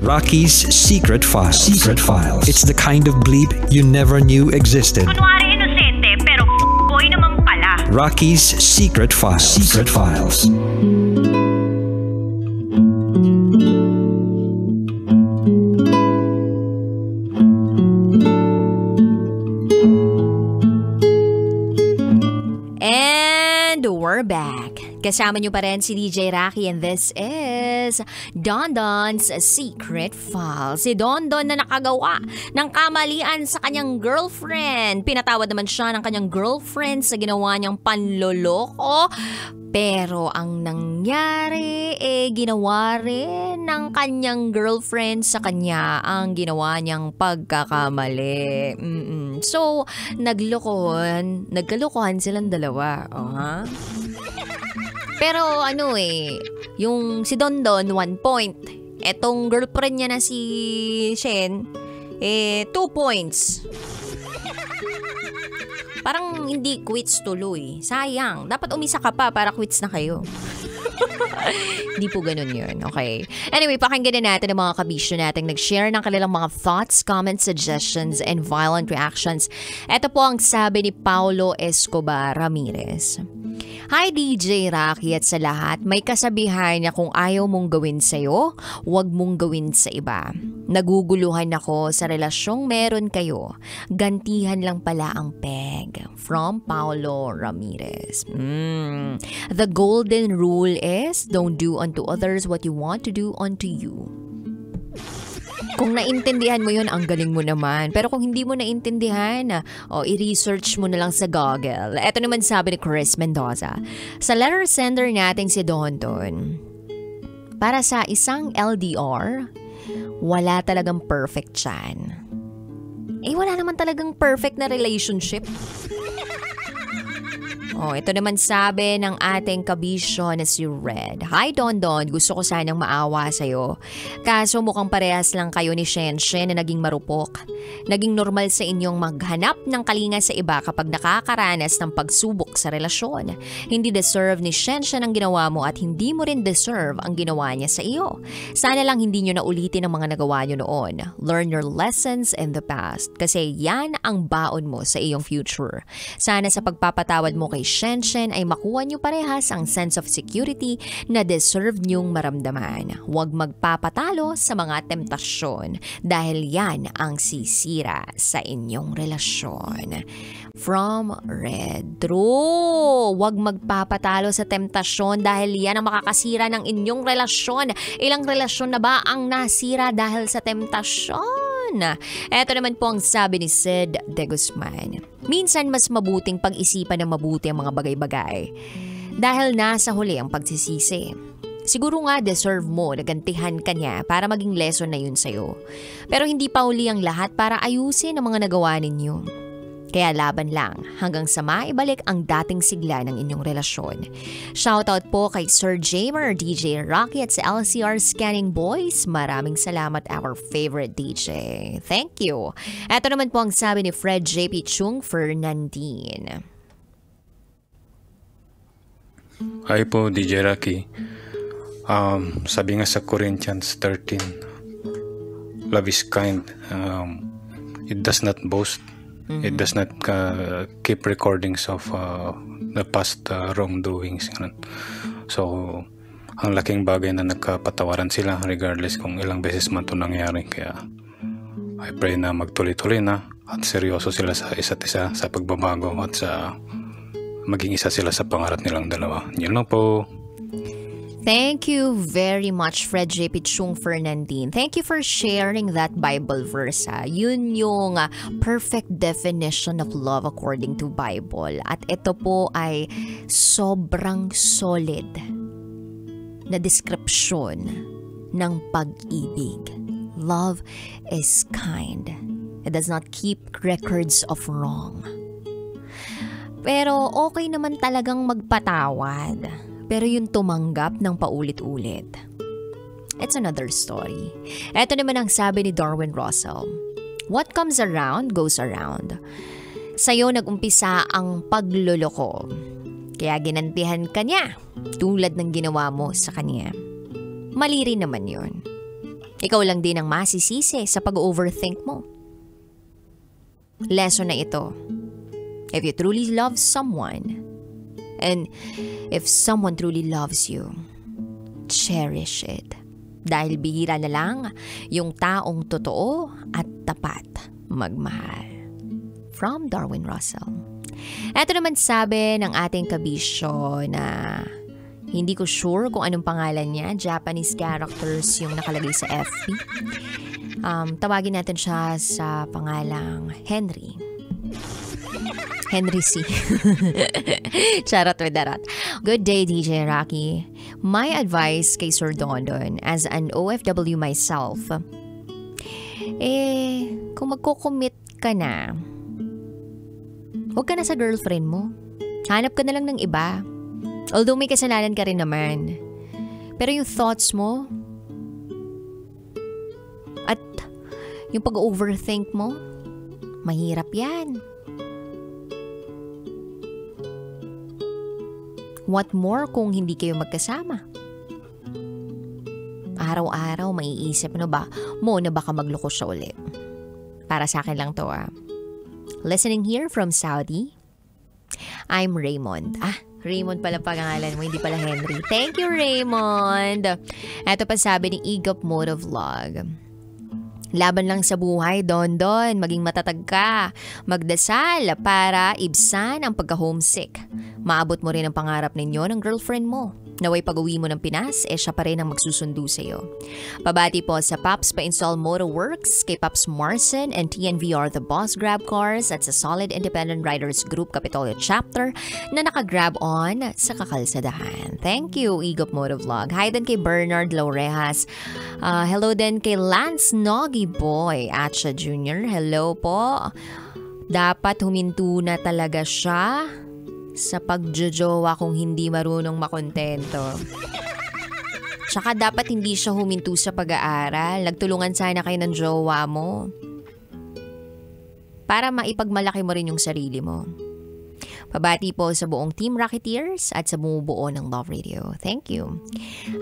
Rocky's Secret Files. Secret Files. It's the kind of bleep you never knew existed. Kunwari inosente, pero boy naman pala. Rocky's Secret Files. Secret Files. And we're back. Kasama nyo pa rin si DJ Rocky and this is Don Don's Secret Files. Si Don Don na nakagawa ng kamalian sa kanyang girlfriend. Pinatawad naman siya ng kanyang girlfriend sa ginawa niyang panloloko. Pero ang nangyari, ginawa rin ng kanyang girlfriend sa kanya ang ginawa niyang pagkakamali. So, nagkalokohan silang dalawa. Pero yung si Don Don, 1 point. Etong girlfriend niya na si Shen, 2 points. Parang hindi quits tuloy. Sayang. Dapat umisa ka pa para quits na kayo. Hindi po ganun yun. Okay. Anyway, pakinggan na natin ang mga kabisyo natin nag-share ng kanilang mga thoughts, comments, suggestions, and violent reactions. Ito po ang sabi ni Paulo Escobar Ramirez. Hi DJ Rocky at sa lahat, may kasabihan na kung ayaw mong gawin sa'yo, huwag mong gawin sa iba. Naguguluhan ako sa relasyong meron kayo. Gantihan lang pala ang peg. From Paulo Ramirez. The golden rule is, don't do unto others what you want to do unto you. Kung naintindihan mo yun, ang galing mo naman. Pero kung hindi mo naintindihan, i-research mo na lang sa Google. Ito naman sabi ni Chris Mendoza. Sa letter sender nating si Don Don, para sa isang LDR, wala talagang perfect yan. Wala naman talagang perfect na relationship. Ito naman sabi ng ating kabisyo na si Red. Hi Don Don, gusto ko sanang maawa sa'yo. Kaso mukhang parehas lang kayo ni Shenshen na naging marupok. Naging normal sa inyong maghanap ng kalinga sa iba kapag nakakaranas ng pagsubok sa relasyon. Hindi deserve ni Shenshen ang ginawa mo at hindi mo rin deserve ang ginawa niya sa iyo. Sana lang hindi nyo na ulitin ang mga nagawa nyo noon. Learn your lessons in the past kasi yan ang baon mo sa iyong future. Sana sa pagpapatawad mo kay Shenshen ay makuha nyo parehas ang sense of security na deserve nyong maramdaman. Huwag magpapatalo sa mga temptasyon dahil yan ang sisira sa inyong relasyon. From Red. True! Huwag magpapatalo sa temptasyon dahil yan ang makakasira ng inyong relasyon. Ilang relasyon na ba ang nasira dahil sa temptasyon? Ito naman po ang sabi ni Sid De Guzman. Minsan mas mabuting pag-isipan ng mabuti ang mga bagay-bagay dahil nasa huli ang pagsisisi. Siguro nga deserve mo na gantihan ka niya para maging lesson na yun sa'yo. Pero hindi pa huli ang lahat para ayusin ang mga nagawa ninyo. Kaya laban lang hanggang sa maibalik ang dating sigla ng inyong relasyon. Shoutout po kay Sir Jamer, DJ Rocky at sa LCR Scanning Boys. Maraming salamat, our favorite DJ. Thank you. Ito naman po ang sabi ni Fred J.P. Chung Fernandine. Hi po, DJ Rocky. Sabi nga sa Corinthians 13, love is kind. It does not boast. It does not keep recordings of the past wrongdoings. So, ang laking bagay na nagkapatawaran sila regardless kung ilang beses man ito nangyari. Kaya, I pray na magtuloy-tuloy na at seryoso sila sa isa't isa sa pagbabago at sa maging isa sila sa pangarap nilang dalawa. Yun lang po. Thank you very much, Fred J.P. Chung Fernandine. Thank you for sharing that Bible verse. Yun yung perfect definition of love according to Bible. At ito po ay sobrang solid na description ng pag-ibig. Love is kind. It does not keep records of wrong. Pero okay naman talagang magpatawad. Pero yung tumanggap ng paulit-ulit, it's another story. Ito naman ang sabi ni Darwin Russell. What comes around, goes around. Sa'yo nag-umpisa ang pagluloko. Kaya ginantihan ka niya, tulad ng ginawa mo sa kanya. Mali rin naman yun. Ikaw lang din ang masisisi sa pag-overthink mo. Lesson na ito. If you truly love someone, and if someone truly loves you, cherish it. Dahil bihira na lang yung taong totoo at tapat magmahal. From Darwin Russell. Ito naman sabi ng ating kabisyo na hindi ko sure kung anong pangalan niya. Japanese characters yung nakalagay sa FB. Tawagin natin siya sa pangalang Henry. Henry C. Charot with darot. Good day, DJ Rocky. My advice kay Sir Dondon as an OFW myself, kung magko-commit ka na, huwag ka na sa girlfriend mo. Hanap ka na lang ng iba. Although may kasalanan ka rin naman. Pero yung thoughts mo at yung pag-overthink mo, mahirap yan. What more kung hindi kayo magkasama? Araw-araw maiisip na baka magloko siya ulit. Para sa akin lang to Listening here from Saudi. I'm Raymond. Raymond pala pangalan mo, hindi pala Henry. Thank you, Raymond. Ito pa sabi ni Igop Motovlog. Laban lang sa buhay, Don. Maging matatag ka. Magdasal para ibsan ang pagka-homesick. Maabot mo rin ang pangarap ninyo ng girlfriend mo. Naway pag-uwi mo ng Pinas, siya pa rin ang magsusundo sa'yo. Pabati po sa Paps Pa-Install Motorworks, kay Paps Marson and TNVR The Boss Grab Cars at sa Solid Independent Riders Group Capitolio Chapter na naka-grab on sa kakalsadahan. Thank you, Igop Motovlog. Hi din kay Bernard Laurejas. Hello din kay Lance Noggy Boy Atcha Jr. Hello po. Dapat huminto na talaga siya sa pagjojowa kung hindi marunong makontento. Tsaka dapat hindi siya huminto sa pag-aaral. Nagtulungan sana kayo ng jowa mo para maipagmalaki mo rin yung sarili mo. Pabati po sa buong Team Rocketeers at sa bumubuo ng Love Radio. Thank you.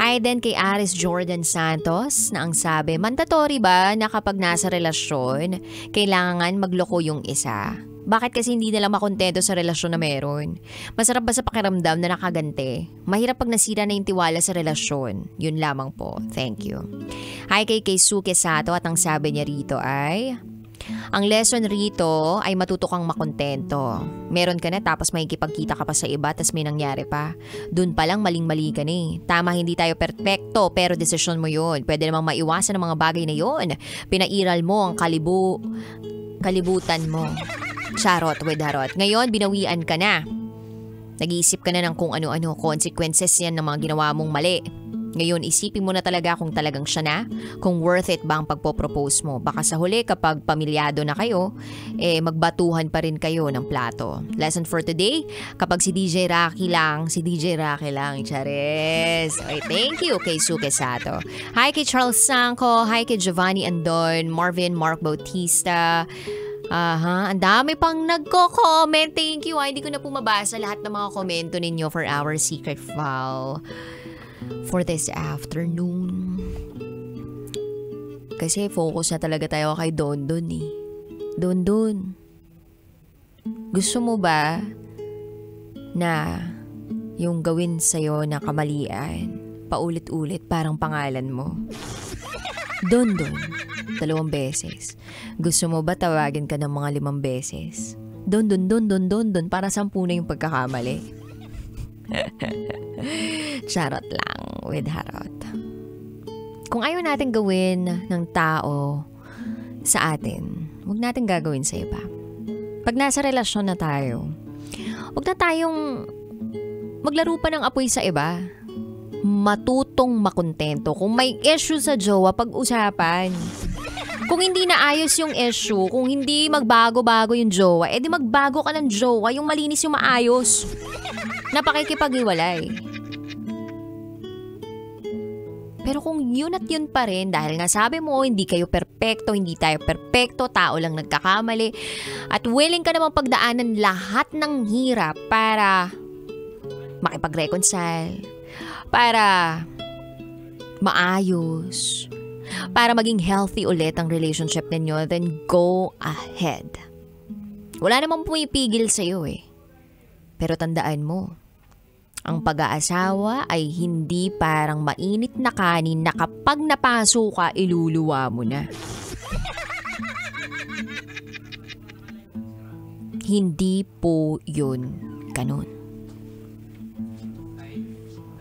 Hi din kay Aris Jordan Santos na ang sabi, mandatory ba na kapag nasa relasyon, kailangan magloko yung isa? Bakit kasi hindi nila makontento sa relasyon na meron? Masarap ba sa pakiramdam na nakagante? Mahirap pag nasira na yung tiwala sa relasyon. Yun lamang po. Thank you. Hi kay Keisuke Sato at ang sabi niya rito ay, ang lesson rito ay matuto kang makontento. Meron ka na tapos makikipagkita ka pa sa iba tapos may nangyari pa. Doon pa lang maling-mali ka na. Tama, hindi tayo perfecto pero desisyon mo yun. Pwede namang maiwasan ang mga bagay na yun. Pinairal mo ang kalibutan mo. Charot with harot. Ngayon, binawian ka na. Nag-iisip ka na ng kung ano-ano. Consequences yan ng mga ginawa mong mali. Ngayon, isipin mo na talaga kung talagang siya na, kung worth it ba ang pagpo-propose mo. Baka sa huli, kapag pamilyado na kayo, magbatuhan pa rin kayo ng plato. Lesson for today, kapag si DJ Rocky lang, Charis. Okay, thank you kay Suke Sato. Hi kay Charles Sanko, hi kay Giovanni Andon, Marvin, Mark Bautista. Ang dami pang nagko-comment. Thank you. Hindi ko na po mabasa lahat ng mga komento ninyo for our secret file for this afternoon. Kasi focus na talaga tayo kay Dondon Dondon, gusto mo ba na yung gawin sa'yo na kamalian paulit-ulit parang pangalan mo? Dondon, 2 beses. Gusto mo ba tawagin ka ng mga 5 beses? Dondon, para 10 na yung pagkakamali. Charot lang with harot. Kung ayaw natin gawin ng tao sa atin, huwag natin gagawin sa iba. Pag nasa relasyon na tayo, huwag na tayong maglaro pa ng apoy sa iba. Matutong makontento. Kung may issue sa jowa, pag-usapan. Kung hindi naayos yung issue, kung hindi magbago-bago yung jowa, edi magbago ka ng jowa, yung malinis yung maayos. Napakikipag-iwalay. Pero kung yun at yun pa rin, dahil nga sabi mo, hindi kayo perpekto, hindi tayo perpekto, tao lang nagkakamali, at willing ka namang pagdaanan lahat ng hirap para makipag-reconcile, para maayos, para maging healthy ulit ang relationship ninyo, then go ahead. Wala namang pumipigil sa'yo eh. Pero tandaan mo, ang pag-aasawa ay hindi parang mainit na kanin na kapag napaso ka, iluluwa mo na. Hindi po yun ganun.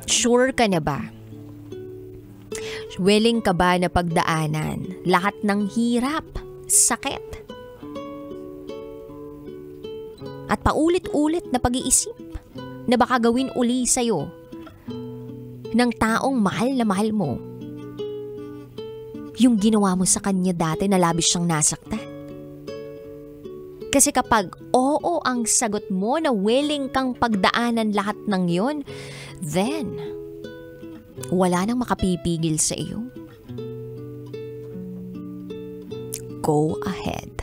Sure ka na ba? Willing ka ba na pagdaanan lahat ng hirap, sakit, at paulit-ulit na pag-iisip na baka gawin uli sa'yo ng taong mahal na mahal mo yung ginawa mo sa kanya dati na labis siyang nasaktan? Kasi kapag oo ang sagot mo na willing kang pagdaanan lahat ng yon, then wala nang makapipigil sa iyo. Go ahead.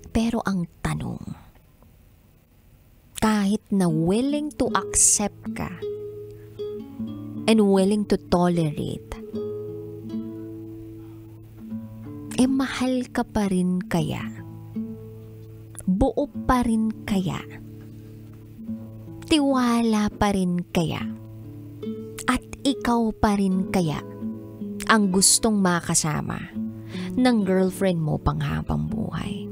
Pero ang tanong, kahit na willing to accept ka and willing to tolerate, mahal ka pa rin kaya? Buo pa rin kaya? Tiwala pa rin kaya? At ikaw pa rin kaya ang gustong makasama ng girlfriend mo panghabang buhay?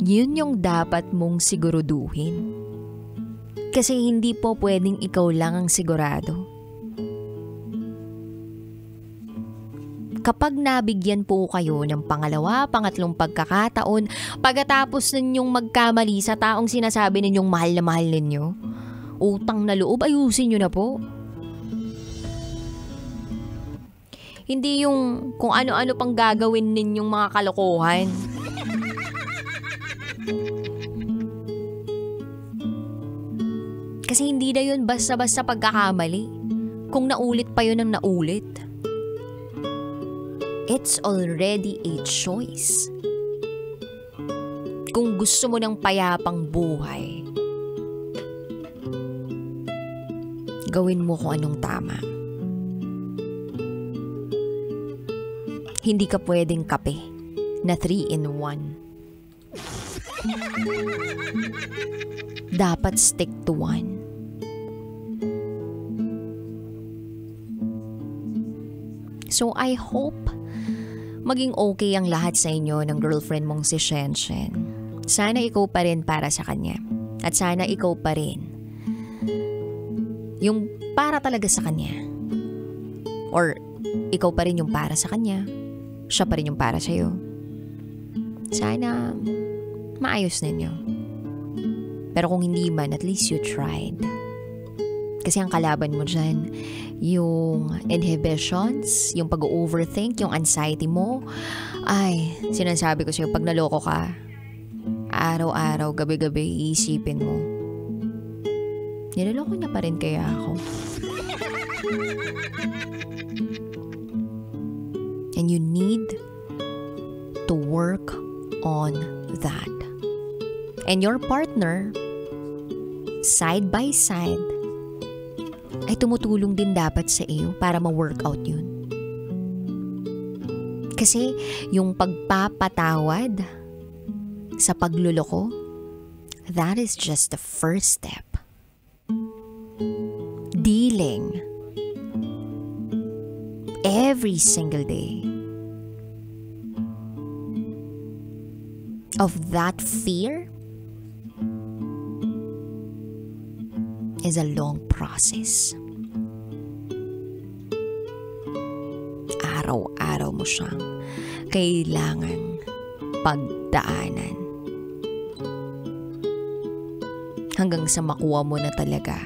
Yun yung dapat mong siguruduhin. Kasi hindi po pwedeng ikaw lang ang sigurado. Kapag nabigyan po kayo ng pangalawa, pangatlong pagkakataon, pagkatapos ninyong magkamali sa taong sinasabi ninyong mahal na mahal ninyo, utang na loob, ayusin nyo na po. Hindi yung kung ano-ano pang gagawin ninyong mga kalokohan. Kasi hindi na yun basta-basta pagkakamali. Kung naulit pa yun ng naulit. It's already a choice. Kung gusto mo ng payapang buhay, gawin mo kung anong tama. Hindi ka pwedeng kape na 3-in-1. Dapat stick to one. So I hope maging okay ang lahat sa inyo ng girlfriend mong si Shenshen. Sana ikaw pa rin para sa kanya. At sana ikaw pa rin yung para talaga sa kanya. Or ikaw pa rin yung para sa kanya. Siya pa rin yung para sa'yo. Sana maayos ninyo. Pero kung hindi man, at least you tried. Kasi ang kalaban mo dyan, yung inhibitions, yung pag-overthink, yung anxiety mo, ay, sinasabi ko sa'yo, pag naloko ka, araw-araw, gabi-gabi, iisipin mo, niloloko niya pa rin kaya ako. And you need to work on that. And your partner, side by side, ay tumutulong din dapat sa iyo para ma-workout yun. Kasi yung pagpapatawad sa pagluloko, that is just the first step. Dealing every single day of that fear is a long process. Araw-araw mo siyang kailangan pagdaanan hanggang sa makuha mo na talaga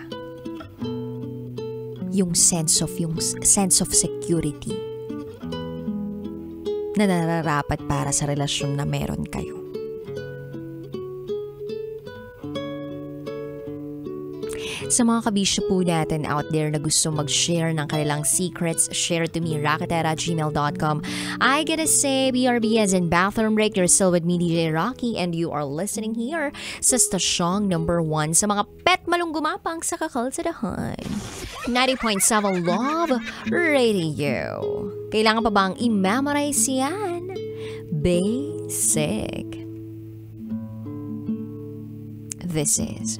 yung sense of security na nararapat para sa relasyon na meron kayo. Sa mga kabisyo po natin out there na gusto mag-share ng kanilang secrets, share to me, raketera@gmail.com. I gotta say, BRB as in bathroom break, you're still with me, DJ Rocky, and you are listening here sa stasyong number 1 sa mga pet malunggumapang sa kakalsadahan. 90.7 Love Radio. Kailangan pa bang i-memorize yan? Basic. This is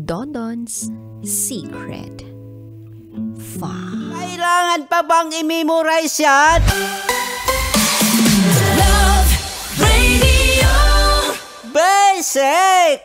Dondon's Secret 5. Kailangan pa bang i-memorize yan? Love Radio Basic!